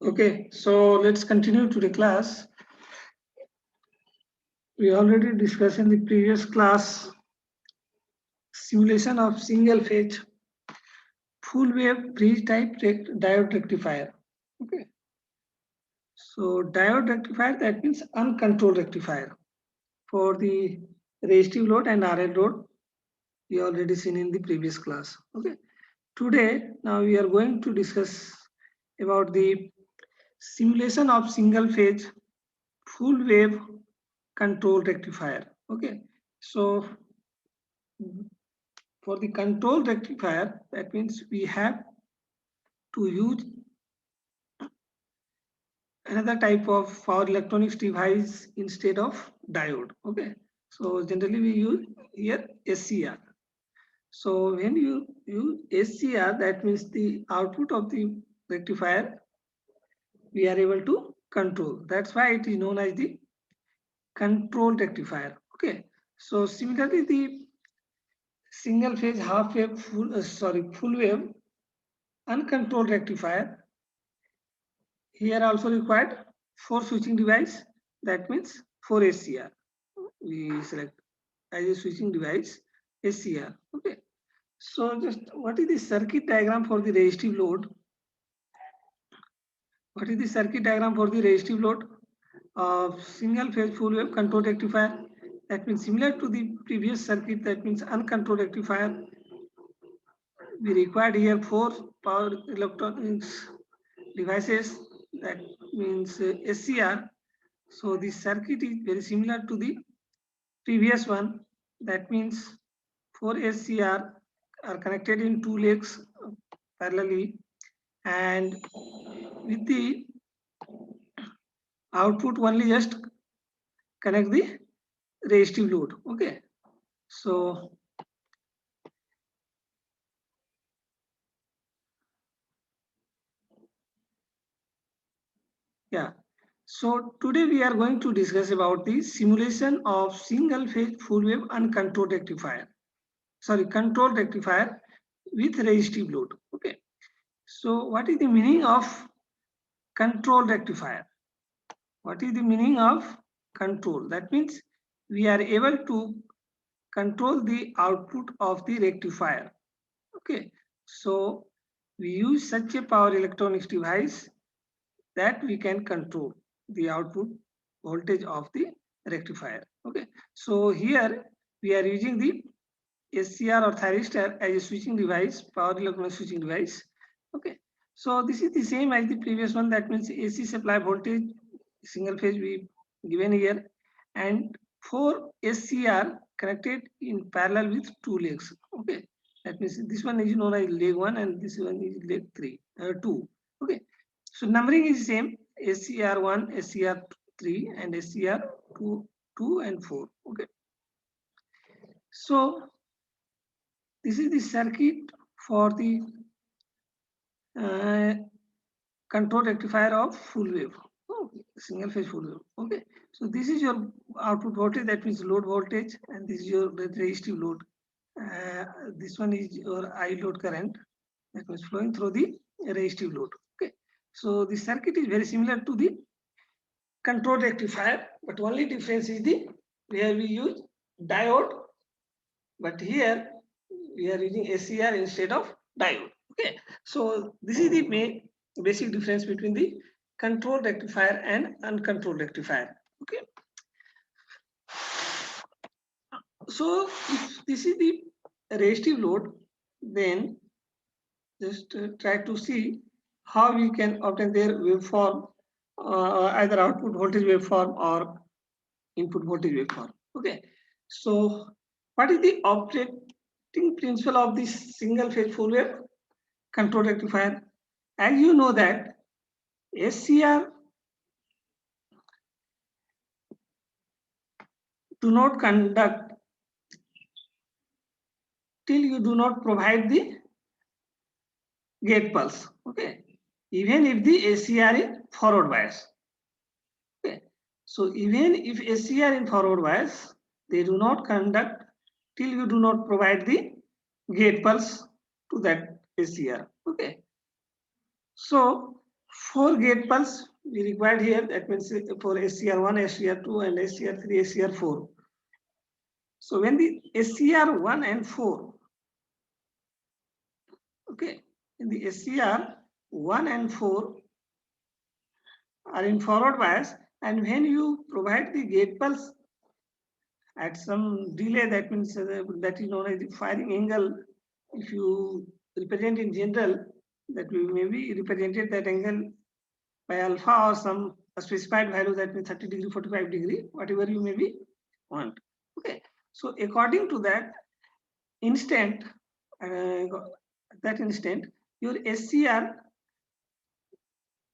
Okay, so let's continue to the class. We already discussed in the previous class simulation of single phase full wave bridge type diode rectifier. Okay, so diode rectifier, that means uncontrolled rectifier for the resistive load and RL load. We already seen in the previous class. Okay, today now we are going to discuss about the simulation of single phase full wave control rectifier. Okay, so for the control rectifier, that means we have to use another type of power electronics device instead of diode. Okay, so generally we use here SCR. So when you use SCR, that means the output of the rectifier we are able to control. That's why it is known as the control rectifier. Okay, so similarly the single phase half wave full wave uncontrolled rectifier here also required 4 switching device, that means 4 SCR. We select as a switching device SCR. Okay. So just what is the circuit diagram for the resistive load? What is the circuit diagram for the resistive load of single phase full wave control rectifier? That means similar to the previous circuit, that means uncontrolled rectifier. We required here 4 power electronics devices, that means SCR. So the circuit is very similar to the previous one. That means 4 SCR are connected in 2 legs parallelly, and with the output only just connect the resistive load. Okay, so yeah, so today we are going to discuss about the simulation of single phase full wave uncontrolled rectifier, sorry, controlled rectifier with resistive load. Okay, so what is the meaning of control rectifier? What is the meaning of control? That means we are able to control the output of the rectifier. Okay, so we use such a power electronics device that we can control the output voltage of the rectifier. Okay, so here we are using the SCR or thyristor as a switching device, power electronics switching device. Okay, so this is the same as the previous one. That means AC supply voltage single phase we given here, and 4 SCR connected in parallel with 2 legs. Okay, that means this one is known as leg 1 and this one is leg 2. Okay, so numbering is same: SCR 1, SCR 3, and SCR 2 and 4. Okay, so this is the circuit for the control rectifier of full wave, single phase full wave. Okay, so this is your output voltage, that means load voltage, and this is your resistive load. This one is your I load current, that means flowing through the resistive load. Okay, so the circuit is very similar to the control rectifier, but only difference is the where we use diode, but here we are using SCR instead of diode. Okay, so this is the main basic difference between the controlled rectifier and uncontrolled rectifier. Okay, so if this is the resistive load, then just try to see how we can obtain their waveform, either output voltage waveform or input voltage waveform. Okay, so what is the operating principle of this single phase full wave control rectifier? As you know that SCR do not conduct till you do not provide the gate pulse. Okay, even if the SCR is forward bias. Okay, so even if SCR in forward bias, they do not conduct till you do not provide the gate pulse to that SCR. Okay, so 4 gate pulse we required here. That means for SCR1, SCR2, and SCR3, SCR4. So when the SCR1 and 4, okay, in the SCR1 and 4 are in forward bias, and when you provide the gate pulse at some delay, that means that is known as the firing angle. If you represent in general, that we may be represented that angle by alpha or some specified value, that means 30 degree, 45 degree, whatever you maybe want. Okay, so according to that instant, your SCR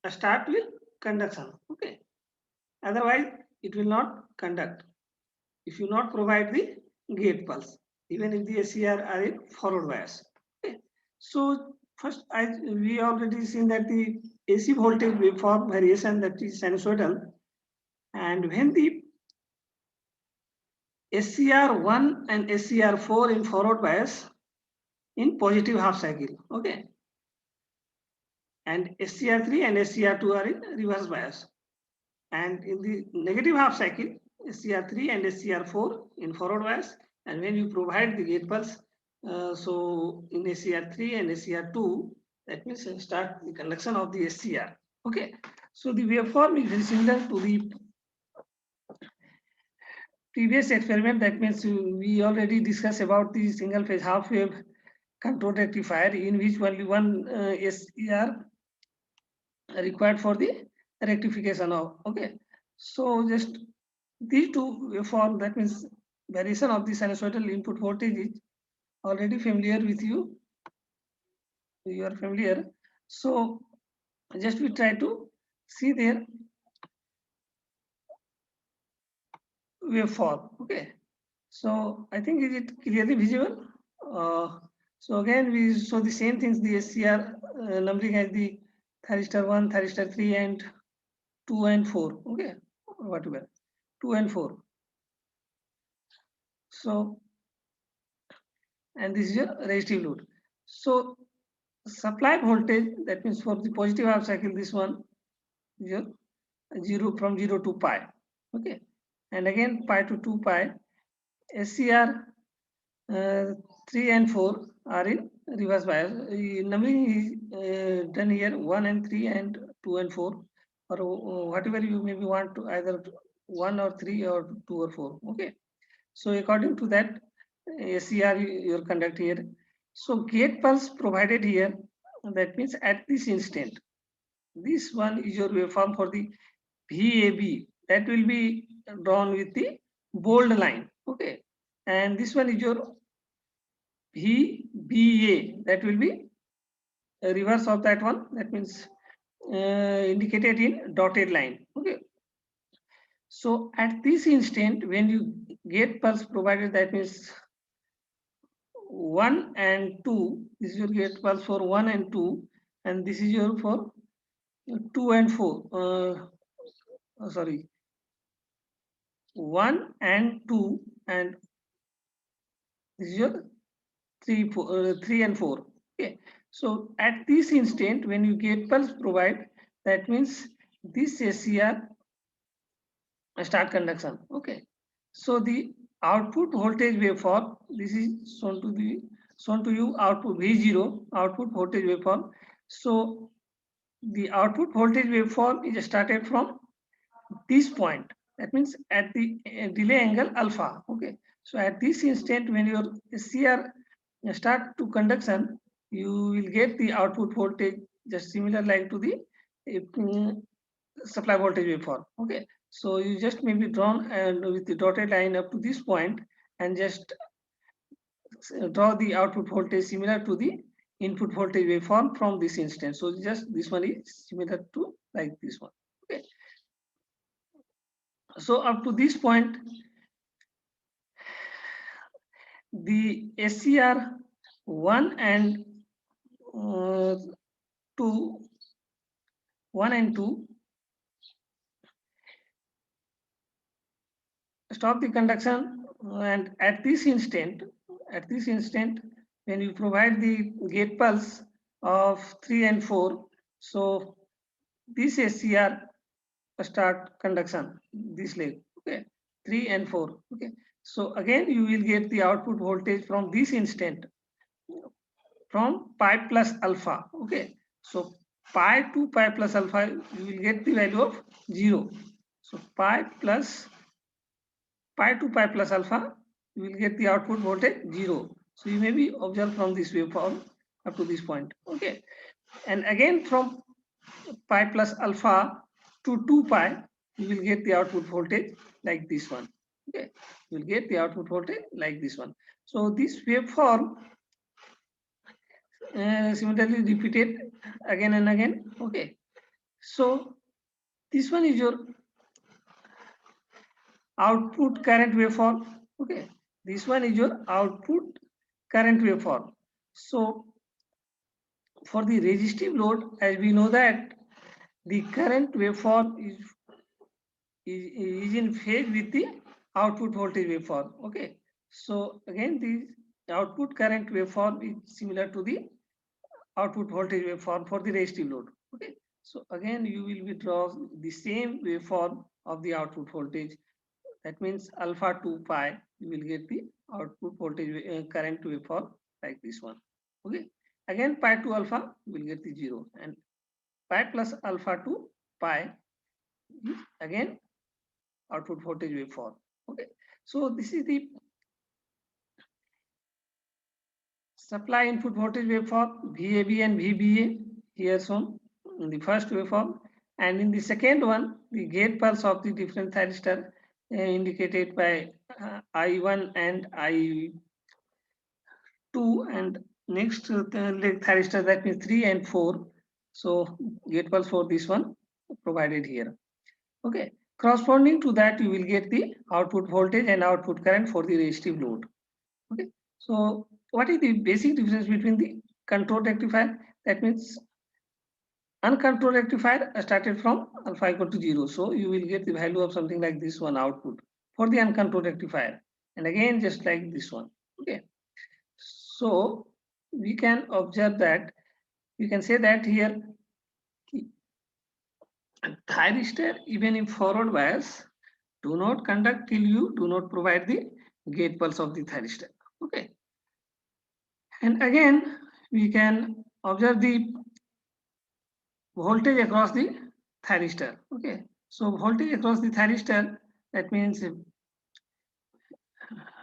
start with conduction. Okay, otherwise it will not conduct if you not provide the gate pulse, even if the SCR are in forward bias. Okay, so first we already seen that the AC voltage waveform variation, that is sinusoidal, and when the SCR1 and SCR4 in forward bias in positive half cycle, okay, and SCR3 and SCR2 are in reverse bias, and in the negative half cycle SCR3 and SCR4 in forward bias, and when you provide the gate pulse, so in SCR3 and SCR2, that means start the conduction of the SCR. Okay, so the waveform is very similar to the previous experiment. That means we already discussed about the single phase half wave control rectifier, in which only one SCR required for the rectification of. Okay, so just these two waveform, that means variation of the sinusoidal input voltage, is already familiar with you. You are familiar. So just we try to see their waveform. Okay, so I think is it clearly visible? So again we show the same things, the SCR numbering as the thyristor 1, thyristor 3, and 2 and 4. Okay, whatever 2 and 4. So, and this is your resistive load. So supply voltage, that means for the positive half cycle, this one is your 0 from 0 to pi. Okay, and again pi to 2 pi. SCR 3 and 4 are in reverse bias. Numbering is done here 1 and 3 and 2 and 4, or whatever you maybe want to, either 1 or 3 or 2 or 4. Okay, so according to that SCR you conduct here. So gate pulse provided here, that means at this instant, this one is your waveform for the VAB, that will be drawn with the bold line. Okay, and this one is your VBA, that will be a reverse of that one, that means indicated in dotted line. Okay, so at this instant when you gate pulse provided, that means 1 and 2, this is your gate pulse for 1 and 2, and this is your for 2 and 4. Sorry, 1 and 2, and this is your 3 and 4. Okay, so at this instant when you gate pulse provide, that means this SCR start conduction. Okay, so the output voltage waveform, this is shown to you output V0, output voltage waveform. So the output voltage waveform is started from this point, that means at the delay angle alpha. Okay, so at this instant when your SCR start to conduction, you will get the output voltage just similar like to the supply voltage waveform. Okay, so you just maybe drawn and with the dotted line up to this point, and just draw the output voltage similar to the input voltage waveform from this instance. So just this one is similar to like this one. Okay, so up to this point, the SCR 1 and 2, 1 and 2 stop the conduction, and at this instant when you provide the gate pulse of 3 and 4, so this SCR start conduction, this leg, okay, 3 and 4, okay. So again, you will get the output voltage from this instant, from pi plus alpha, okay. So pi to pi plus alpha, you will get the value of 0. So pi to pi plus alpha, you will get the output voltage 0. So you may be observed from this waveform up to this point, okay. And again from pi plus alpha to 2 pi, you will get the output voltage like this one, okay. You will get the output voltage like this one. So this waveform similarly repeated again and again, okay. So this one is your output current waveform, okay. This one is your output current waveform. So for the resistive load, as we know that the current waveform is in phase with the output voltage waveform, okay. So again, the output current waveform is similar to the output voltage waveform for the resistive load, okay. So again, you will be draw the same waveform of the output voltage. That means alpha 2 pi, you will get the output voltage current waveform like this one, okay. Again, pi to alpha, you will get the 0, and pi plus alpha to pi is again output voltage waveform, okay. So this is the supply input voltage waveform, VAB and VBA here shown in the first waveform, and in the second one, the gate pulse of the different thyristor indicated by I1 and I2, and next leg thyristor, that means 3 and 4. So gate pulse for this one provided here, okay. Corresponding to that, you will get the output voltage and output current for the resistive load, okay. So what is the basic difference between the controlled rectifier? That means uncontrolled rectifier started from alpha equal to 0. So you will get the value of something like this one output for the uncontrolled rectifier. And again, just like this one, okay. So we can observe that, you can say that here, thyristor, even in forward bias, do not conduct till you do not provide the gate pulse of the thyristor, okay. And again, we can observe the voltage across the thyristor, okay. So voltage across the thyristor, that means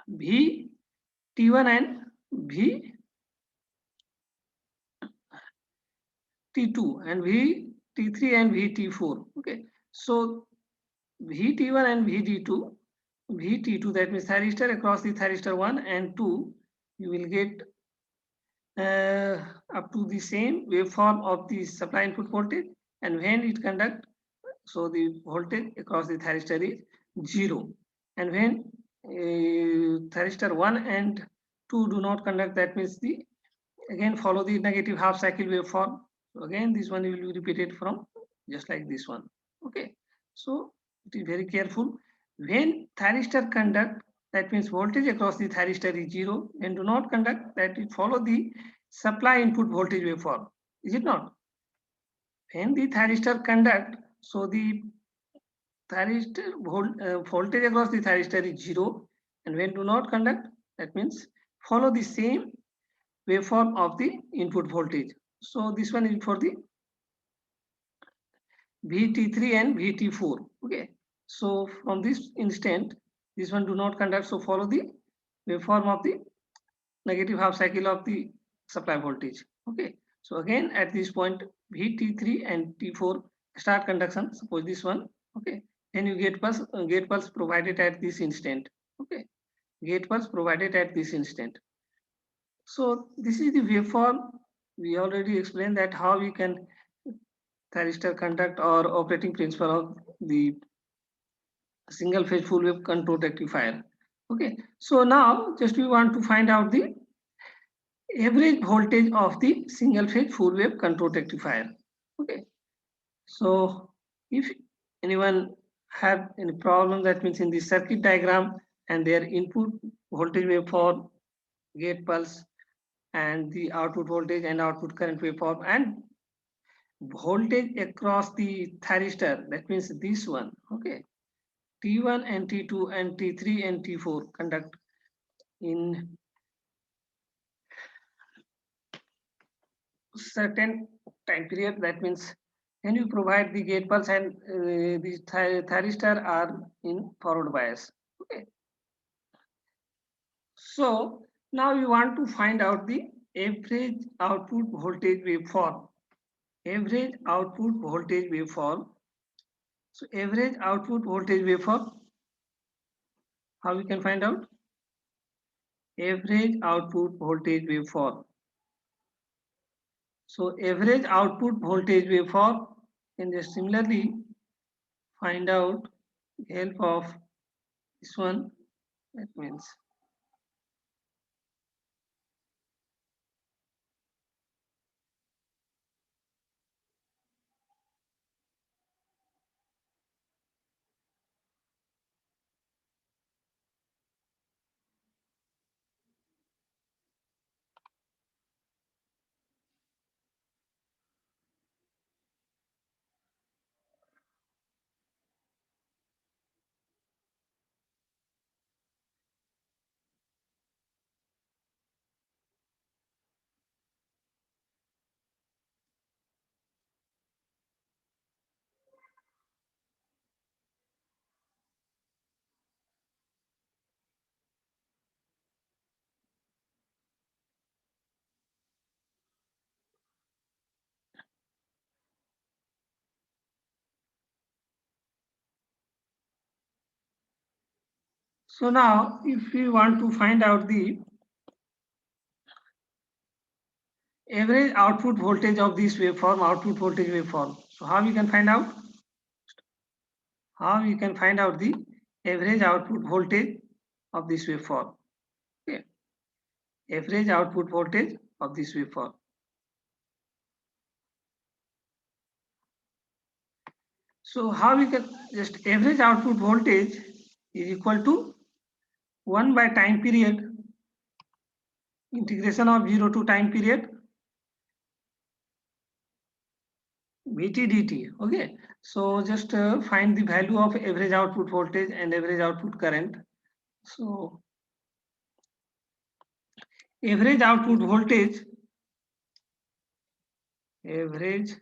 V T1 and V T2 and V T3 and V T4, okay. So V T1 and V T2, that means thyristor across the thyristor 1 and 2, you will get up to the same waveform of the supply input voltage, and when it conduct, so the voltage across the thyristor is 0, and when thyristor 1 and 2 do not conduct, that means the again follow the negative half cycle waveform. So again, this one will be repeated from just like this one, okay. So it is very careful. When thyristor conduct, that means voltage across the thyristor is 0, and do not conduct, that it follow the supply input voltage waveform, is it not? When the thyristor conduct, so the thyristor voltage across the thyristor is 0, and when do not conduct, that means follow the same waveform of the input voltage. So this one is for the VT3 and VT4, okay. So from this instant, this one do not conduct, so follow the waveform of the negative half cycle of the supply voltage, okay. So again, at this point, VT3 and T4 start conduction, suppose this one, okay. Then you get gate pulse provided at this instant, okay. Gate pulse provided at this instant. So this is the waveform. We already explained that how we can thyristor conduct or operating principle of the single phase full wave control rectifier, okay. So now just we want to find out the average voltage of the single phase full wave control rectifier, okay. So if anyone have any problem, that means in the circuit diagram and their input voltage waveform, gate pulse, and the output voltage and output current waveform, and voltage across the thyristor, that means this one, okay. T1 and T2 and T3 and T4 conduct in certain time period. That means when you provide the gate pulse and the thyristor are in forward bias. Okay. So now we want to find out the average output voltage waveform. Average output voltage waveform. So average output voltage waveform. How we can find out? Average output voltage waveform. So average output voltage waveform can just similarly find out with help of this one. That means so now if we want to find out the average output voltage of this waveform, output voltage waveform. So how we can find out? How we can find out the average output voltage of this waveform? Okay. Average output voltage of this waveform. So how we can just average output voltage is equal to 1 by time period, integration of 0 to time period Vt dt. Okay, so just find the value of average output voltage and average output current. So average output voltage, average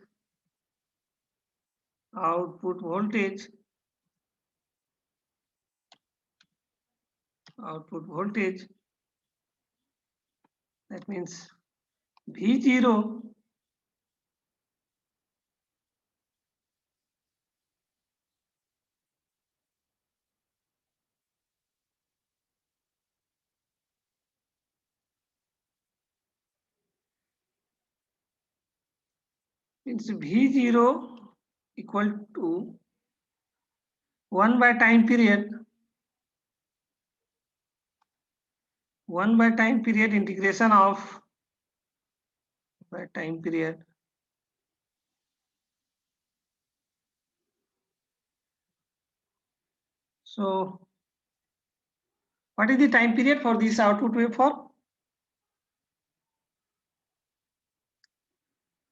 output voltage, that means V0 means V0 equal to 1 by time period, 1 by time period integration of by time period so what is the time period for this output waveform?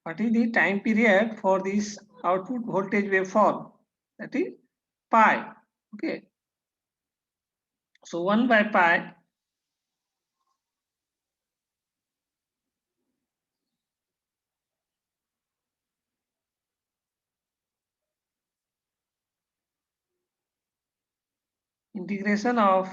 What is the time period for this output voltage waveform? That is pi. Okay. So 1 by pi integration of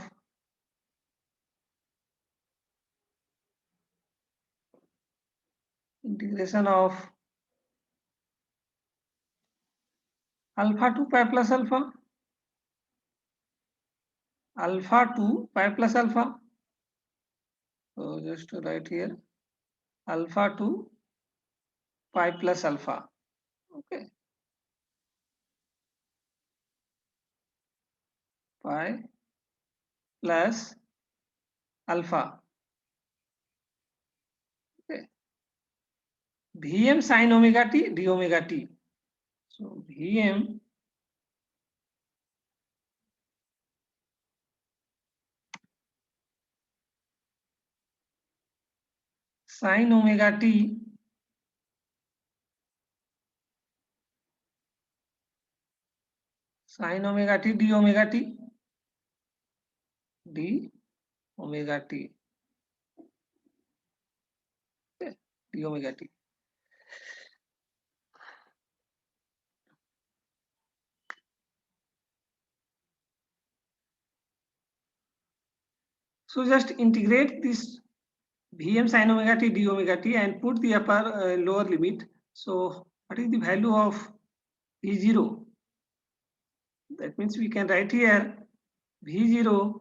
alpha to pi plus alpha to pi plus alpha. So just to write here alpha to pi plus alpha. Okay. Pi plus alpha. Okay. Vm sin omega t d omega t. So Vm sin omega t sin omega t d omega t d omega t, okay, d omega t. So just integrate this Vm sin omega t d omega t and put the upper lower limit. So what is the value of V0? That means we can write here V0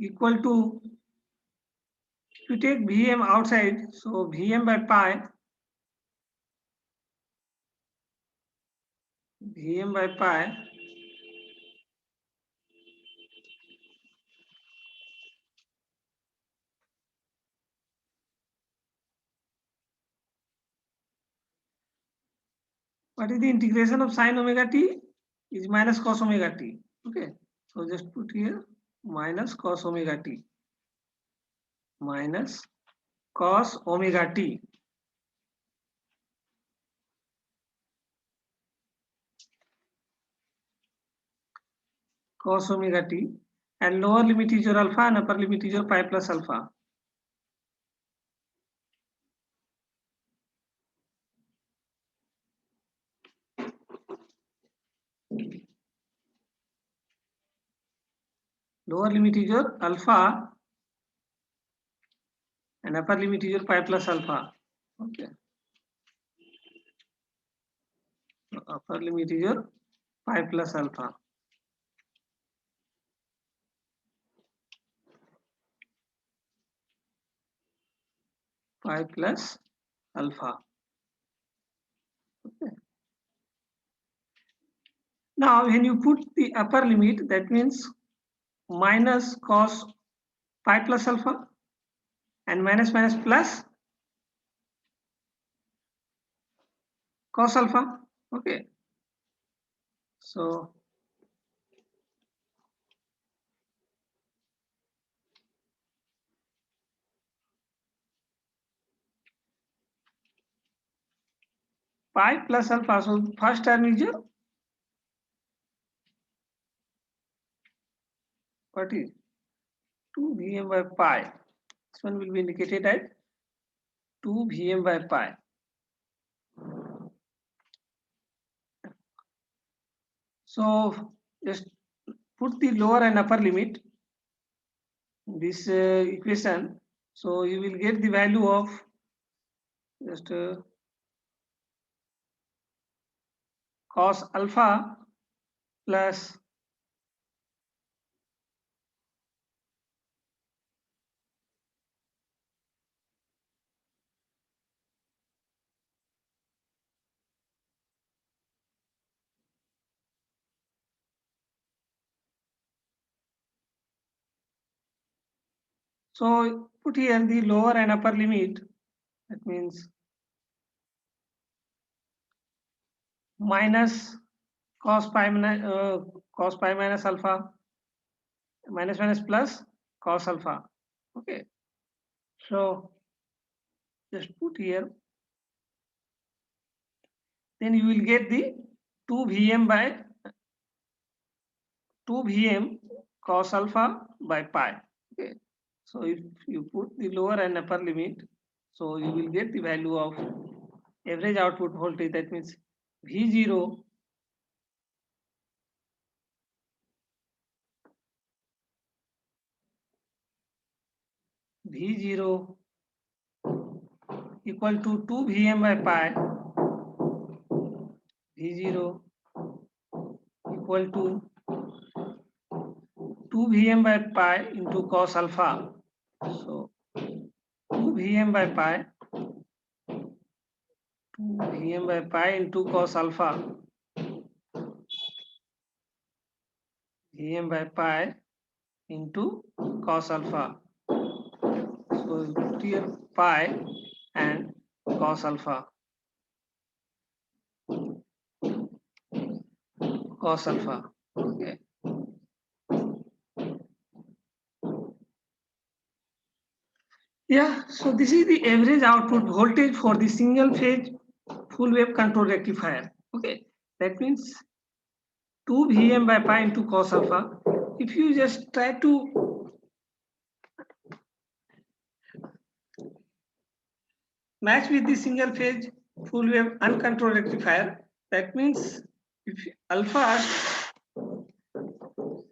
equal to, if you take Vm outside, so Vm by pi, Vm by pi what is the integration of sin omega t is minus cos omega t. Okay, so just put here minus cos omega t, minus cos omega t. Cos omega t, and lower limit is your alpha and upper limit is your pi plus alpha. Lower limit is your alpha and upper limit is your pi plus alpha. Okay, so upper limit is your pi plus alpha. Pi plus alpha. Okay. Now when you put the upper limit, that means minus cos pi plus alpha and minus minus plus cos alpha. Okay, so pi plus alpha, so first term is your, what is 2 Vm by pi. This one will be indicated as 2 Vm by pi. So just put the lower and upper limit in this equation. So you will get the value of just cos alpha plus so put here the lower and upper limit. That means minus cos pi minus alpha, minus minus plus cos alpha. Okay, so just put here, then you will get the 2 Vm by 2 Vm cos alpha by pi. Okay, so if you put the lower and upper limit, so you will get the value of average output voltage. That means V0 V0 equal to 2 Vm by pi, V0 equal to 2 Vm by pi into cos alpha. So 2 Vm by pi, 2 Vm by pi into cos alpha, Vm by pi into cos alpha. So put here pi and cos alpha. cos alpha. Okay. Yeah, so this is the average output voltage for the single phase full wave control rectifier. Okay, that means 2 Vm by pi into cos alpha. If you just try to match with the single phase full wave uncontrolled rectifier, that means if alpha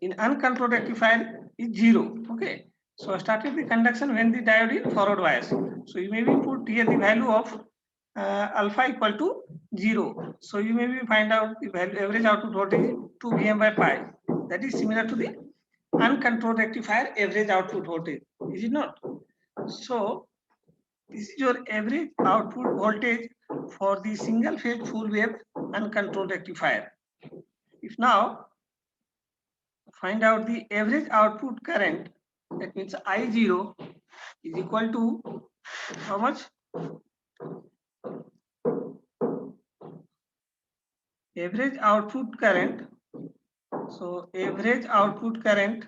in uncontrolled rectifier is 0. Okay, so I started the conduction when the diode in forward bias. So you maybe put here the value of alpha equal to 0. So you maybe find out the value average output voltage 2 Vm by pi. That is similar to the uncontrolled rectifier average output voltage. Is it not? So this is your average output voltage for the single phase full wave uncontrolled rectifier. If now find out the average output current, that means I0 is equal to how much? Average output current. So average output current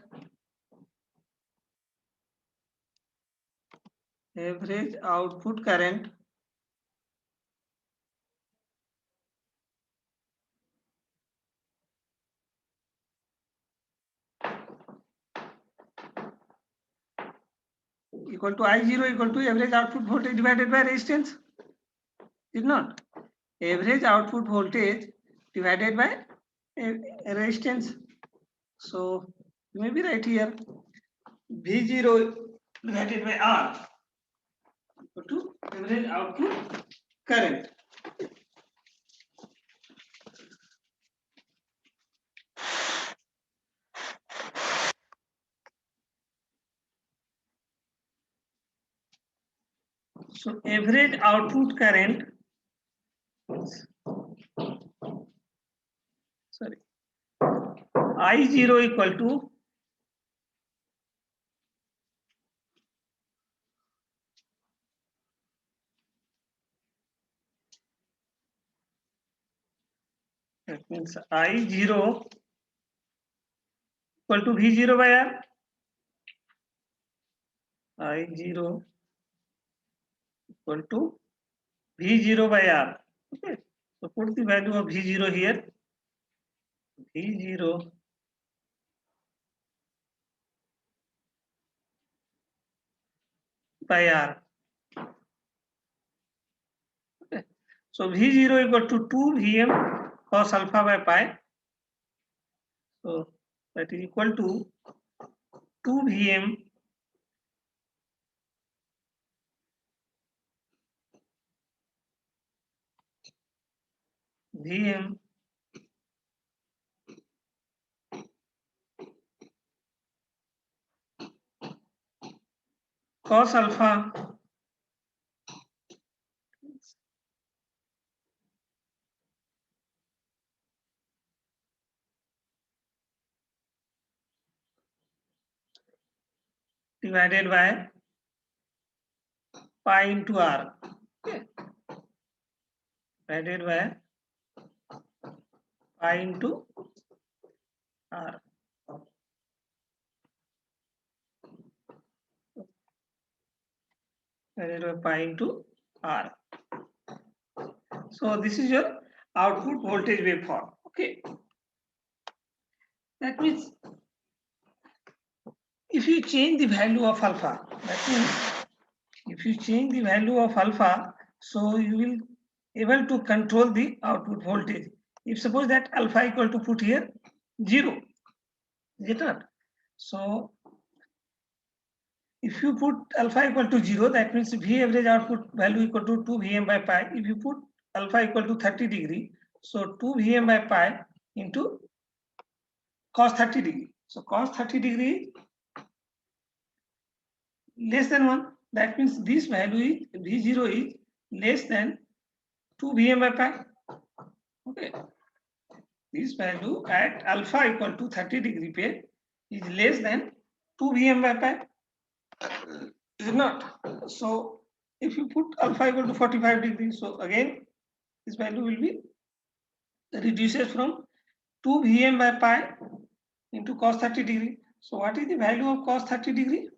equal to I0 equal to average output voltage divided by resistance. Is not? Average output voltage divided by resistance. So maybe right here V0 divided by R equal to average output current. So average output current, sorry, I0 equal to that means I0 equal to V0 by R. I0 equal to V0 by R. Okay. So put the value of V0 here. V0 by R. Okay. So V0 equal to 2 Vm cos alpha by pi. So that is equal to 2 Vm cos alpha divided by pi into R. Okay. Divided by pi into R. Divided by pi into R. So this is your output voltage waveform. Okay. That means if you change the value of alpha, that means if you change the value of alpha, so you will able to control the output voltage. If suppose that alpha equal to put here 0, is it not? So if you put alpha equal to 0, that means V average output value equal to 2 Vm by pi. If you put alpha equal to 30 degree, so 2 Vm by pi into cos 30 degree. So cos 30 degree less than 1. That means this value is V0 is less than 2 Vm by pi. Okay. This value at alpha equal to 30 degree pair is less than 2 Vm by pi. Is it not? So if you put alpha equal to 45 degrees, so again this value will be reduces from 2 Vm by pi into cos 30 degree. So what is the value of cos 30 degree?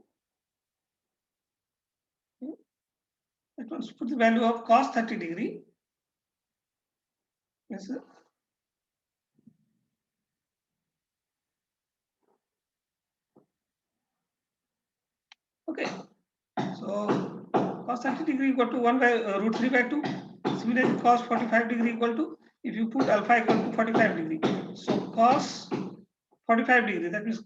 Let us put the value of cos 30 degree. Yes, sir. Okay. So cos 30 degree equal to 1 by root 3 by 2. Similarly, cos 45 degree equal to, if you put alpha equal to 45 degree. So cos 45 degree, that means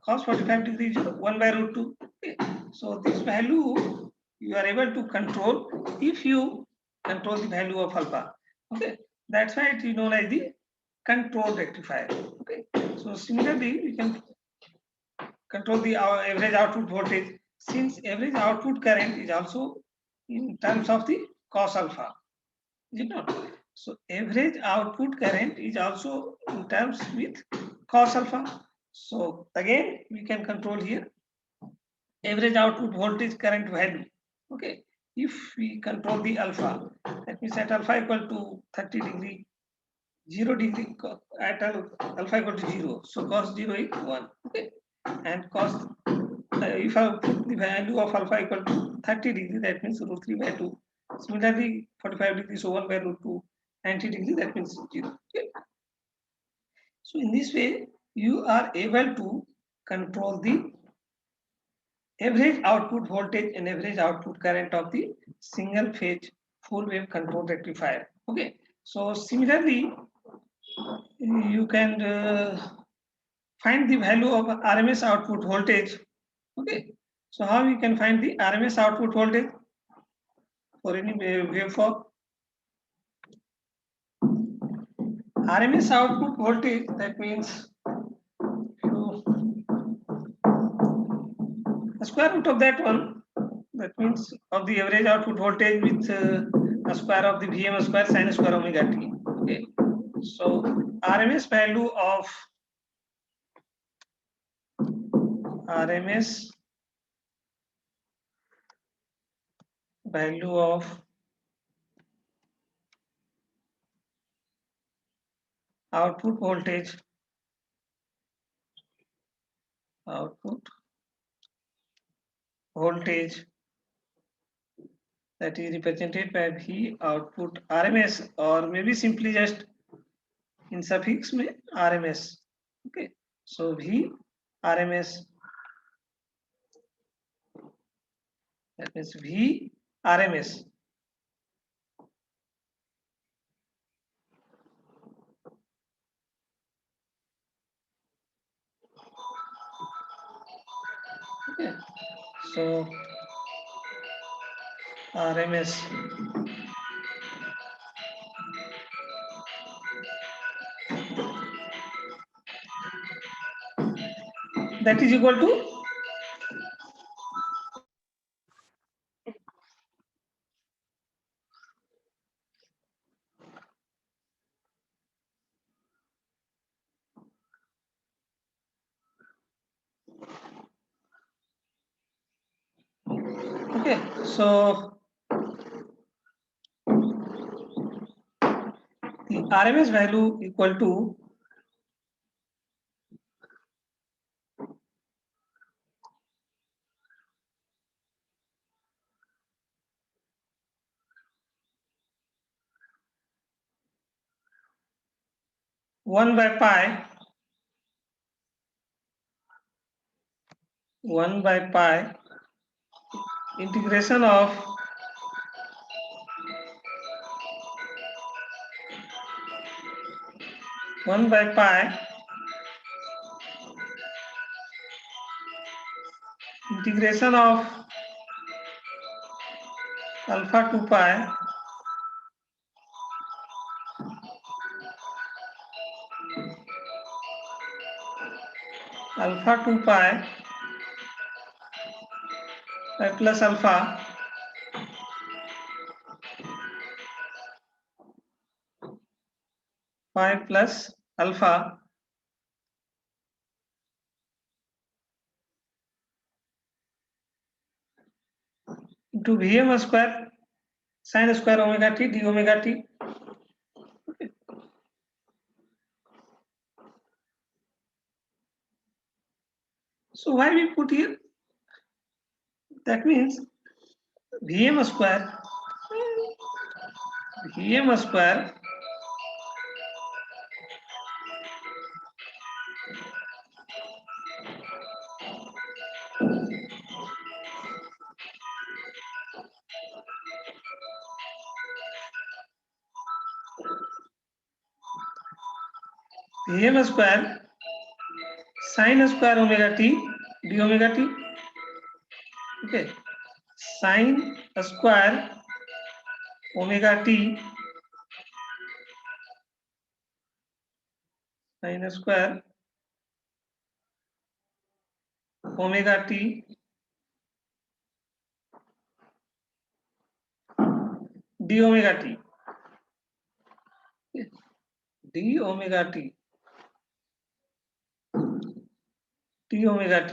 cos 45 degree is 1 by root 2. Okay. So this value you are able to control if you control the value of alpha. Okay. That's why it is known as the control rectifier. Okay. So similarly, we can control the average output voltage, since average output current is also in terms of the cos alpha, is it not? So average output current is also in terms with cos alpha. So again, we can control here average output voltage current value. Okay, if we control the alpha, that means at alpha equal to 30 degree, 0 degree, at alpha equal to 0, so cos 0 is 1. Okay, and cos, if I put the value of alpha equal to 30 degree, that means root 3 by 2. Similarly, 45 degree, so 1 by root 2. 90 degree, that means 0. Okay. So in this way, you are able to control the average output voltage and average output current of the single phase full wave control rectifier. Okay. So similarly, you can find the value of RMS output voltage. Okay. So how you can find the RMS output voltage for any waveform? RMS output voltage, that means the square root of that one, that means of the average output voltage with a square of the Vm square sin square omega t. Okay. So RMS value of output voltage that is represented by V output RMS, or maybe simply just in suffix में RMS. Okay, so V RMS, that means V RMS. Okay, so RMS that is equal to okay, so the RMS value equal to 1 by pi 1 by pi integration of integration of alpha to pi pi plus alpha pi plus alpha into Vm square sin square omega t d omega t. Okay. So why we put here? That means Vm square sin square omega t d omega t. Okay, sin square omega t sin square omega t d omega t. D omega t d omega t.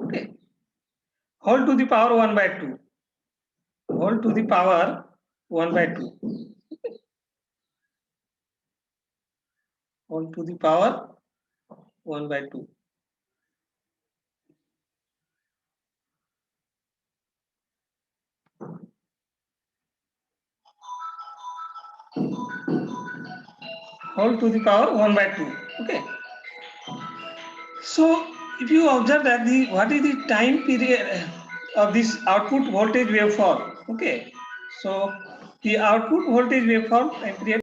Okay, whole to the power 1 by 2, whole to the power 1 by 2, whole to the power 1 by 2. Whole to the power 1 by 2. Okay, so if you observe that the what is the time period of this output voltage waveform. Okay, so the output voltage waveform time period.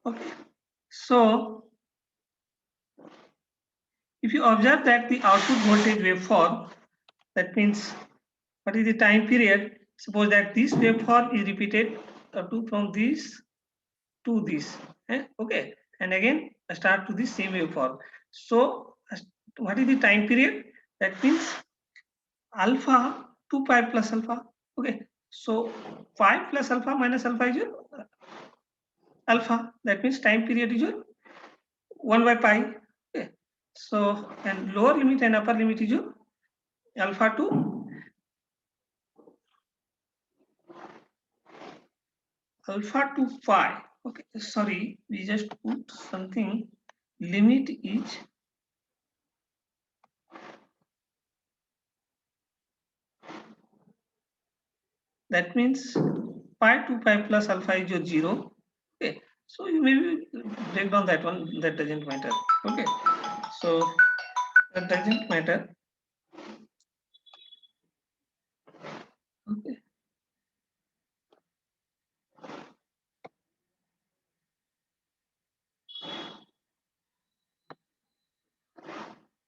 Okay, so if you observe that the output voltage waveform, that means what is the time period? Suppose that this waveform is repeated up to from this to this. Okay, and again start to the same waveform. So what is the time period? That means alpha 2 pi plus alpha. Okay, so 5 plus alpha minus alpha is your alpha. That means time period is your 1 by pi. Okay, so and lower limit and upper limit is your alpha to pi. Okay, sorry, we just put something. Limit is that means pi to pi plus alpha is your 0. Okay, so you maybe break down that one, that doesn't matter. Okay, so that doesn't matter. Okay,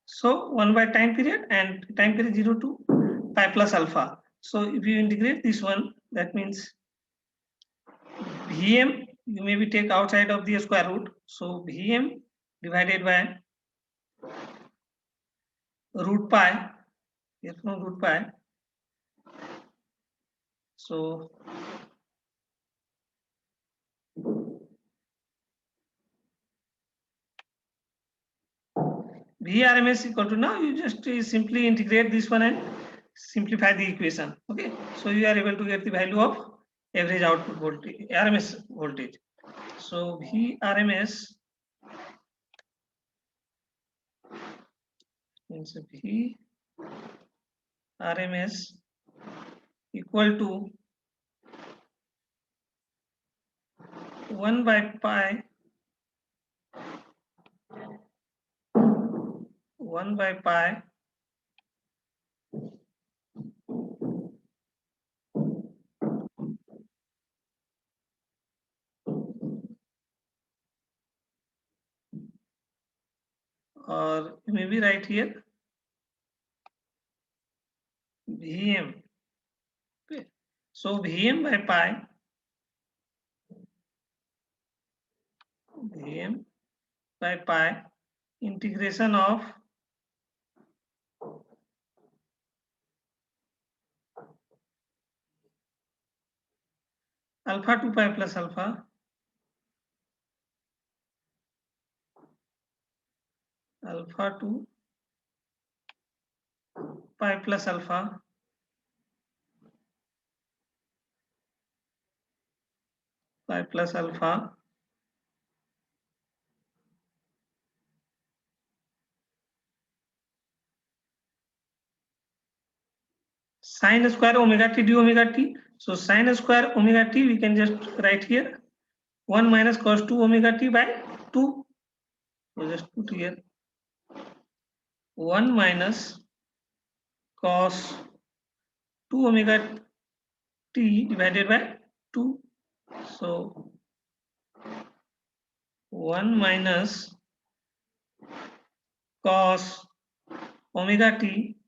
so 1 by time period and time period 0 to pi plus alpha. So if you integrate this one, that means Vm you maybe take outside of the square root. So Vm divided by root pi, here from root pi. So Vrms equal to, now you just simply integrate this one and simplify the equation. Okay, so you are able to get the value of average output voltage, RMS voltage. So Vrms means Vrms equal to 1 by pi 1 by pi or maybe right here Vm. Okay, so Vm by pi, Vm by pi integration of alpha to pi plus alpha alpha to pi plus alpha sine square omega t d omega t. So sine square omega t we can just write here 1 minus cos 2 omega t by 2. So just put here 1 minus cos 2 omega t divided by 2. So 1 minus cos omega t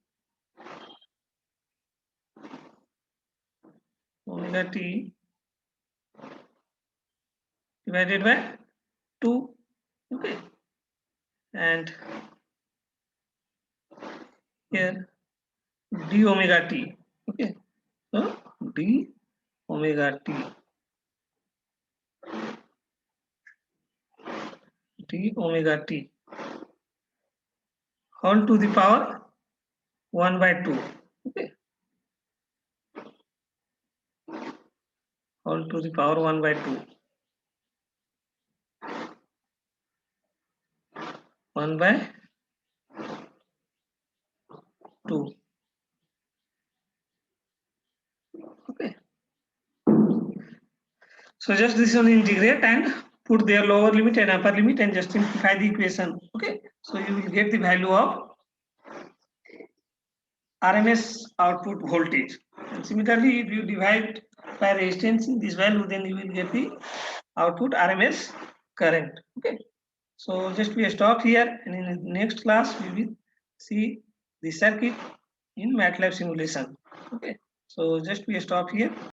divided by 2. Okay, and here d omega t. Okay, so d omega t whole to the power 1 by 2. Okay, whole to the power 1 by 2. 1 by 2. Okay, so just this one integrate and put their lower limit and upper limit and just simplify the equation. Okay, so you will get the value of RMS output voltage. And similarly, if you divide by resistance in this value, then you will get the output RMS current. Okay, so just we stop here, and in the next class we will see the circuit in MATLAB simulation. Okay, so just we stop here.